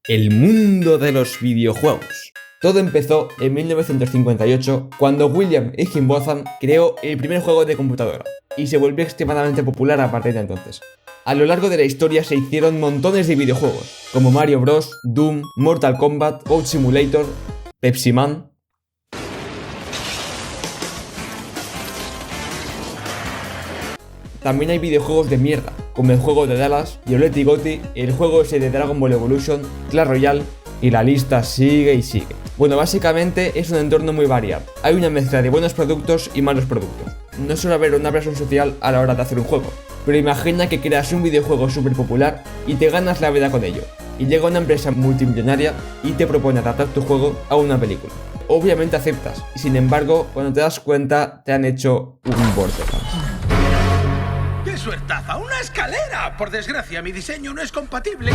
El mundo de los videojuegos. Todo empezó en 1958 cuando William Higginbotham creó el primer juego de computadora y se volvió extremadamente popular a partir de entonces. A lo largo de la historia se hicieron montones de videojuegos, como Mario Bros, Doom, Mortal Kombat, Goat Simulator, Pepsi Man. También hay videojuegos de mierda, como el juego de Dallas, Violet y Gotti, el juego ese de Dragon Ball Evolution, Clash Royale, y la lista sigue y sigue. Bueno, básicamente es un entorno muy variado. Hay una mezcla de buenos productos y malos productos. No suele haber una presión social a la hora de hacer un juego, pero imagina que creas un videojuego súper popular y te ganas la vida con ello. Y llega una empresa multimillonaria y te propone adaptar tu juego a una película. Obviamente aceptas, y sin embargo, cuando te das cuenta, te han hecho un Borderlands. ¡Qué suertaza! ¡Una escalera! Por desgracia, mi diseño no es compatible.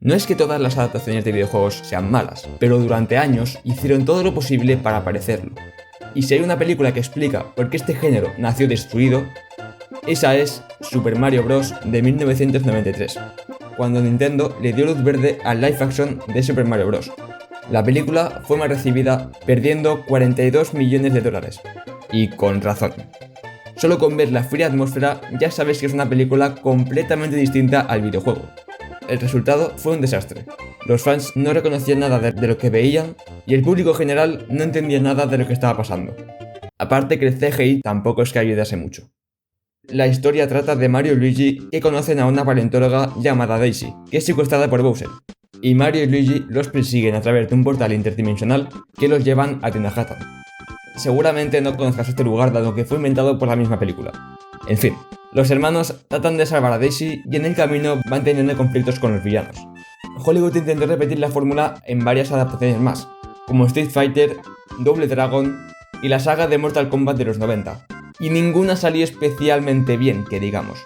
No es que todas las adaptaciones de videojuegos sean malas, pero durante años hicieron todo lo posible para parecerlo. Y si hay una película que explica por qué este género nació destruido, esa es Super Mario Bros. De 1993, cuando Nintendo le dio luz verde al live action de Super Mario Bros. La película fue mal recibida, perdiendo 42 millones de dólares. Y con razón. Solo con ver la fría atmósfera ya sabes que es una película completamente distinta al videojuego. El resultado fue un desastre. Los fans no reconocían nada de lo que veían y el público general no entendía nada de lo que estaba pasando. Aparte que el CGI tampoco es que ayudase mucho. La historia trata de Mario y Luigi que conocen a una paleontóloga llamada Daisy, que es secuestrada por Bowser. Y Mario y Luigi los persiguen a través de un portal interdimensional que los llevan a Tinahatan. Seguramente no conozcas este lugar dado que fue inventado por la misma película. En fin, los hermanos tratan de salvar a Daisy y en el camino van teniendo conflictos con los villanos. Hollywood intentó repetir la fórmula en varias adaptaciones más, como Street Fighter, Double Dragon y la saga de Mortal Kombat de los 90, y ninguna salió especialmente bien, que digamos.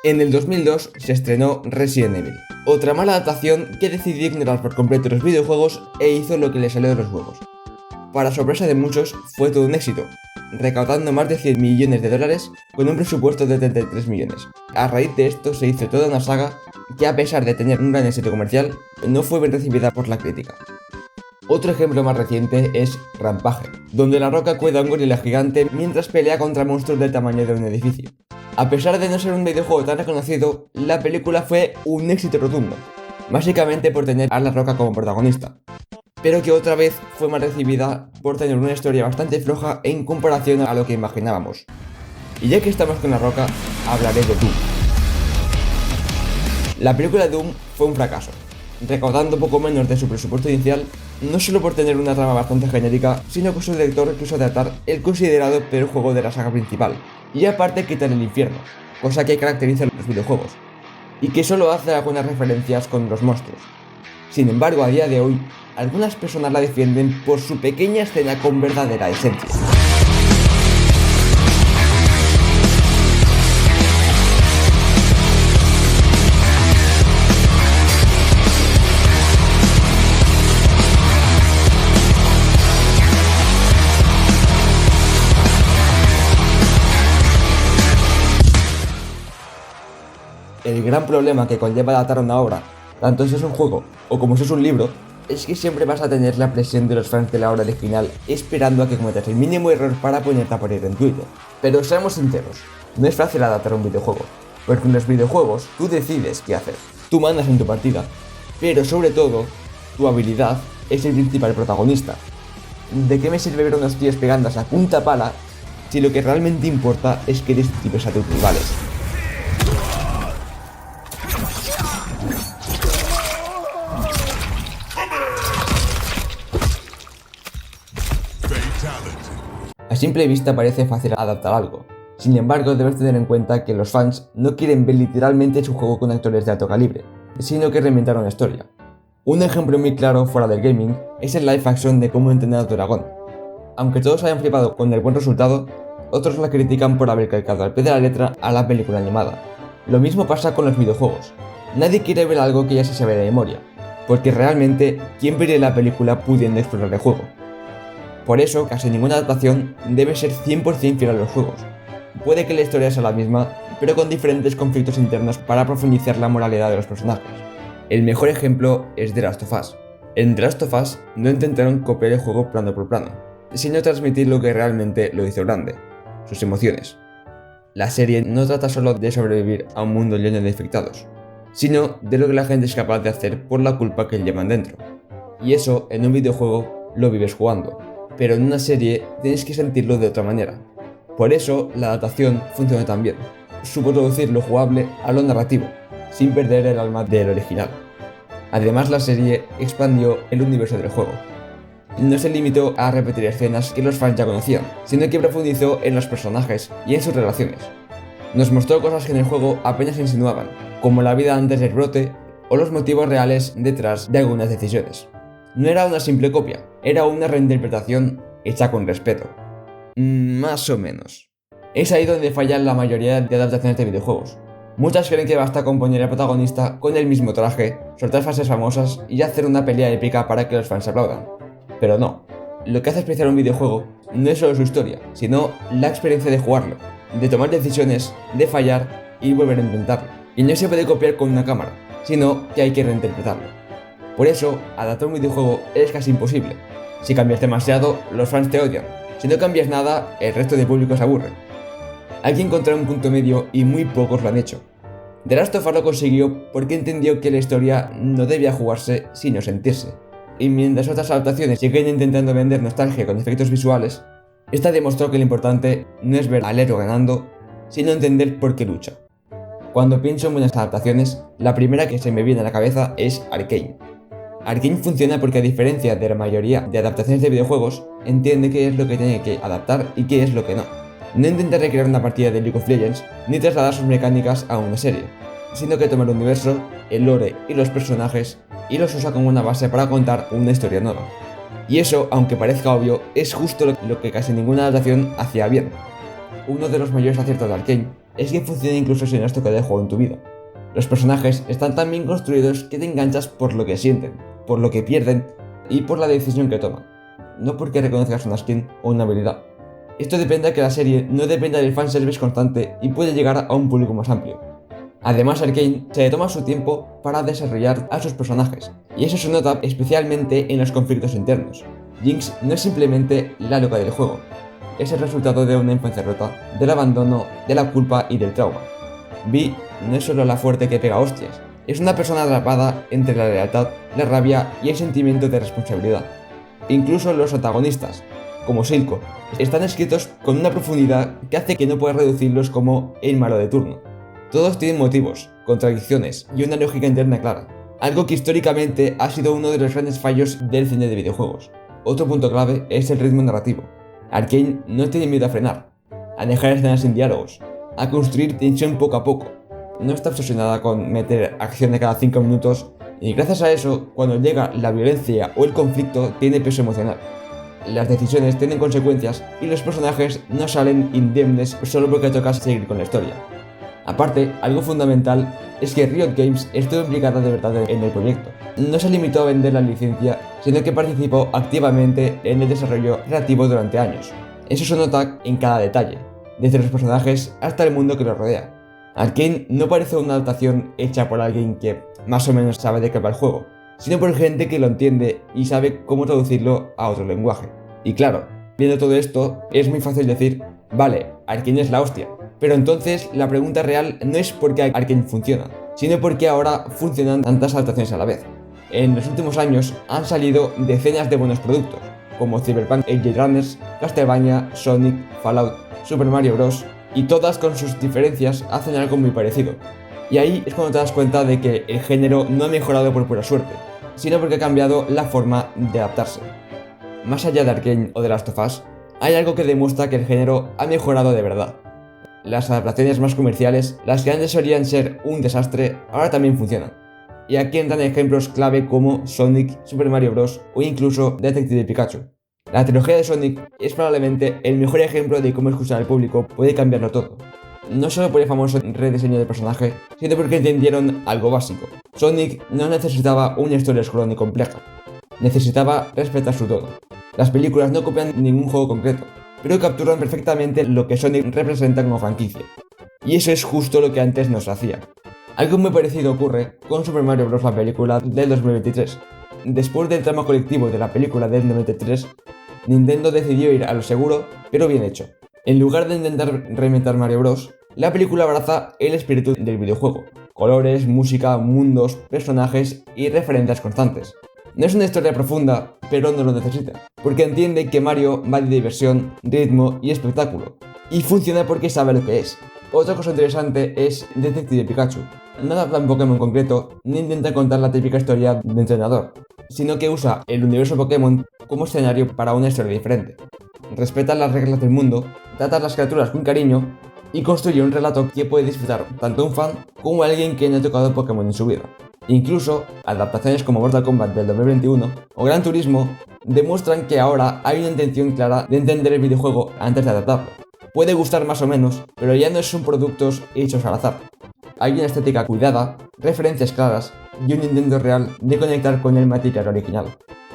En el 2002 se estrenó Resident Evil, otra mala adaptación que decidió ignorar por completo los videojuegos e hizo lo que le salió de los huevos. Para sorpresa de muchos, fue todo un éxito, recaudando más de 100 millones de dólares con un presupuesto de 33 millones. A raíz de esto se hizo toda una saga que, a pesar de tener un gran éxito comercial, no fue bien recibida por la crítica. Otro ejemplo más reciente es Rampage, donde La Roca cuida a un gorila gigante mientras pelea contra monstruos del tamaño de un edificio. A pesar de no ser un videojuego tan reconocido, la película fue un éxito rotundo, básicamente por tener a La Roca como protagonista, pero que otra vez fue mal recibida por tener una historia bastante floja en comparación a lo que imaginábamos. Y ya que estamos con La Roca, hablaré de Doom. La película de Doom fue un fracaso, recaudando poco menos de su presupuesto inicial, no solo por tener una trama bastante genérica, sino que su director quiso adaptar el considerado peor juego de la saga principal, y aparte quitar el infierno, cosa que caracteriza a los videojuegos, y que solo hace algunas referencias con los monstruos. Sin embargo, a día de hoy, algunas personas la defienden por su pequeña escena con verdadera esencia. El gran problema que conlleva adaptar una obra, tanto si es un juego o como si es un libro, es que siempre vas a tener la presión de los fans de la obra original esperando a que cometas el mínimo error para ponerte a poner en Twitter. Pero seamos sinceros, no es fácil adaptar un videojuego, porque en los videojuegos tú decides qué hacer, tú mandas en tu partida, pero sobre todo, tu habilidad es el principal protagonista. ¿De qué me sirve ver a unos tíos pegándose a punta pala si lo que realmente importa es que destripes a tus rivales? A simple vista parece fácil adaptar algo. Sin embargo, debes tener en cuenta que los fans no quieren ver literalmente su juego con actores de alto calibre, sino que reinventar una historia. Un ejemplo muy claro fuera del gaming es el live action de Cómo entrenar a tu dragón. Aunque todos hayan flipado con el buen resultado, otros la critican por haber calcado al pie de la letra a la película animada. Lo mismo pasa con los videojuegos. Nadie quiere ver algo que ya se sabe de memoria, porque realmente, ¿quién vería la película pudiendo explorar el juego? Por eso, casi ninguna adaptación debe ser 100% fiel a los juegos. Puede que la historia sea la misma, pero con diferentes conflictos internos para profundizar la moralidad de los personajes. El mejor ejemplo es The Last of Us. En The Last of Us no intentaron copiar el juego plano por plano, sino transmitir lo que realmente lo hizo grande, sus emociones. La serie no trata solo de sobrevivir a un mundo lleno de infectados, sino de lo que la gente es capaz de hacer por la culpa que llevan dentro. Y eso en un videojuego lo vives jugando, pero en una serie tienes que sentirlo de otra manera. Por eso la adaptación funciona tan bien. Supo traducir lo jugable a lo narrativo, sin perder el alma del original. Además, la serie expandió el universo del juego. No se limitó a repetir escenas que los fans ya conocían, sino que profundizó en los personajes y en sus relaciones. Nos mostró cosas que en el juego apenas se insinuaban, como la vida antes del brote o los motivos reales detrás de algunas decisiones. No era una simple copia, era una reinterpretación hecha con respeto. Más o menos. Es ahí donde fallan la mayoría de adaptaciones de videojuegos. Muchas creen que basta con poner al protagonista con el mismo traje, soltar frases famosas y hacer una pelea épica para que los fans aplaudan. Pero no. Lo que hace especial un videojuego no es solo su historia, sino la experiencia de jugarlo, de tomar decisiones, de fallar y volver a intentarlo. Y no se puede copiar con una cámara, sino que hay que reinterpretarlo. Por eso, adaptar un videojuego es casi imposible. Si cambias demasiado, los fans te odian. Si no cambias nada, el resto de público se aburre. Hay que encontrar un punto medio y muy pocos lo han hecho. The Last of Us lo consiguió porque entendió que la historia no debía jugarse sino sentirse. Y mientras otras adaptaciones siguen intentando vender nostalgia con efectos visuales, esta demostró que lo importante no es ver al héroe ganando, sino entender por qué lucha. Cuando pienso en buenas adaptaciones, la primera que se me viene a la cabeza es Arcane. Arcane funciona porque, a diferencia de la mayoría de adaptaciones de videojuegos, entiende qué es lo que tiene que adaptar y qué es lo que no. No intenta recrear una partida de League of Legends ni trasladar sus mecánicas a una serie, sino que toma el universo, el lore y los personajes y los usa como una base para contar una historia nueva. Y eso, aunque parezca obvio, es justo lo que casi ninguna adaptación hacía bien. Uno de los mayores aciertos de Arcane es que funciona incluso si no has tocado el juego en tu vida. Los personajes están tan bien construidos que te enganchas por lo que sienten, por lo que pierden y por la decisión que toman, no porque reconozcas una skin o una habilidad. Esto depende de que la serie no dependa del fanservice constante y puede llegar a un público más amplio. Además, Arcane se toma su tiempo para desarrollar a sus personajes, y eso se nota especialmente en los conflictos internos. Jinx no es simplemente la loca del juego, es el resultado de una infancia rota, del abandono, de la culpa y del trauma. Vi no es solo la fuerte que pega hostias, es una persona atrapada entre la lealtad, la rabia y el sentimiento de responsabilidad. Incluso los antagonistas, como Silco, están escritos con una profundidad que hace que no puedas reducirlos como el malo de turno. Todos tienen motivos, contradicciones y una lógica interna clara, algo que históricamente ha sido uno de los grandes fallos del cine de videojuegos. Otro punto clave es el ritmo narrativo. Arcane no tiene miedo a frenar, a dejar escenas sin diálogos, a construir tensión poco a poco. No está obsesionada con meter acción de cada 5 minutos y gracias a eso, cuando llega la violencia o el conflicto, tiene peso emocional. Las decisiones tienen consecuencias y los personajes no salen indemnes solo porque toca seguir con la historia. Aparte, algo fundamental es que Riot Games estuvo implicada de verdad en el proyecto. No se limitó a vender la licencia, sino que participó activamente en el desarrollo creativo durante años. Eso se nota en cada detalle, desde los personajes hasta el mundo que los rodea. Arcane no parece una adaptación hecha por alguien que más o menos sabe de qué va el juego, sino por gente que lo entiende y sabe cómo traducirlo a otro lenguaje. Y claro, viendo todo esto, es muy fácil decir, vale, Arcane es la hostia. Pero entonces la pregunta real no es por qué Arcane funciona, sino por qué ahora funcionan tantas adaptaciones a la vez. En los últimos años han salido decenas de buenos productos, como Cyberpunk Edge Runners, Castlevania, Sonic, Fallout, Super Mario Bros. Y todas con sus diferencias hacen algo muy parecido. Y ahí es cuando te das cuenta de que el género no ha mejorado por pura suerte, sino porque ha cambiado la forma de adaptarse. Más allá de Arcane o de Last of Us, hay algo que demuestra que el género ha mejorado de verdad. Las adaptaciones más comerciales, las que antes solían ser un desastre, ahora también funcionan. Y aquí entran ejemplos clave como Sonic, Super Mario Bros. O incluso Detective Pikachu. La trilogía de Sonic es probablemente el mejor ejemplo de cómo escuchar al público puede cambiarlo todo. No solo por el famoso rediseño del personaje, sino porque entendieron algo básico. Sonic no necesitaba una historia oscura ni compleja. Necesitaba respetar su tono. Las películas no copian ningún juego concreto, pero capturan perfectamente lo que Sonic representa como franquicia. Y eso es justo lo que antes no se hacía. Algo muy parecido ocurre con Super Mario Bros. La película del 2023. Después del trama colectivo de la película del 93, Nintendo decidió ir a lo seguro, pero bien hecho. En lugar de intentar reinventar Mario Bros., la película abraza el espíritu del videojuego. Colores, música, mundos, personajes y referencias constantes. No es una historia profunda, pero no lo necesita, porque entiende que Mario va de diversión, ritmo y espectáculo, y funciona porque sabe lo que es. Otra cosa interesante es Detective Pikachu. No adapta un Pokémon concreto, ni intenta contar la típica historia de entrenador, sino que usa el universo Pokémon como escenario para una historia diferente. Respeta las reglas del mundo, trata a las criaturas con cariño y construye un relato que puede disfrutar tanto un fan como alguien que no ha tocado Pokémon en su vida. Incluso, adaptaciones como Mortal Kombat del 2021 o Gran Turismo demuestran que ahora hay una intención clara de entender el videojuego antes de adaptarlo. Puede gustar más o menos, pero ya no son productos hechos al azar. Hay una estética cuidada, referencias claras y un intento real de conectar con el material original.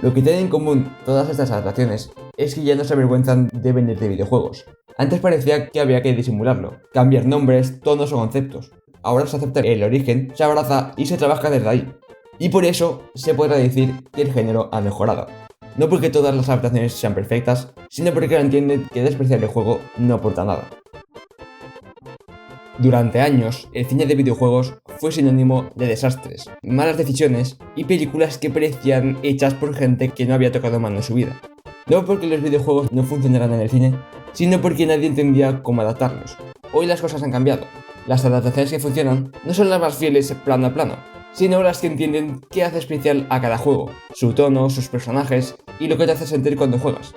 Lo que tienen en común todas estas adaptaciones es que ya no se avergüenzan de venir de videojuegos. Antes parecía que había que disimularlo, cambiar nombres, tonos o conceptos. Ahora se acepta el origen, se abraza y se trabaja desde ahí. Y por eso se podrá decir que el género ha mejorado. No porque todas las adaptaciones sean perfectas, sino porque entienden que despreciar el juego no aporta nada. Durante años, el cine de videojuegos fue sinónimo de desastres, malas decisiones y películas que parecían hechas por gente que no había tocado mano en su vida. No porque los videojuegos no funcionaran en el cine, sino porque nadie entendía cómo adaptarlos. Hoy las cosas han cambiado. Las adaptaciones que funcionan no son las más fieles plano a plano, sino las que entienden qué hace especial a cada juego, su tono, sus personajes y lo que te hace sentir cuando juegas.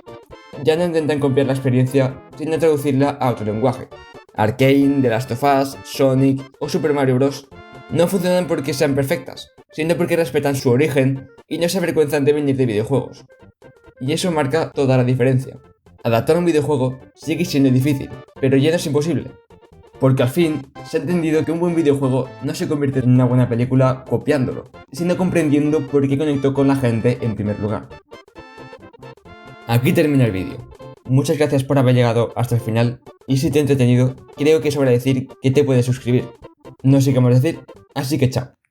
Ya no intentan copiar la experiencia, sino traducirla a otro lenguaje. Arcane, The Last of Us, Sonic o Super Mario Bros. No funcionan porque sean perfectas, sino porque respetan su origen y no se avergüenzan de venir de videojuegos. Y eso marca toda la diferencia. Adaptar un videojuego sigue siendo difícil, pero ya no es imposible. Porque al fin se ha entendido que un buen videojuego no se convierte en una buena película copiándolo, sino comprendiendo por qué conectó con la gente en primer lugar. Aquí termina el vídeo. Muchas gracias por haber llegado hasta el final y si te ha entretenido, creo que sobra decir que te puedes suscribir. No sé qué más decir, así que chao.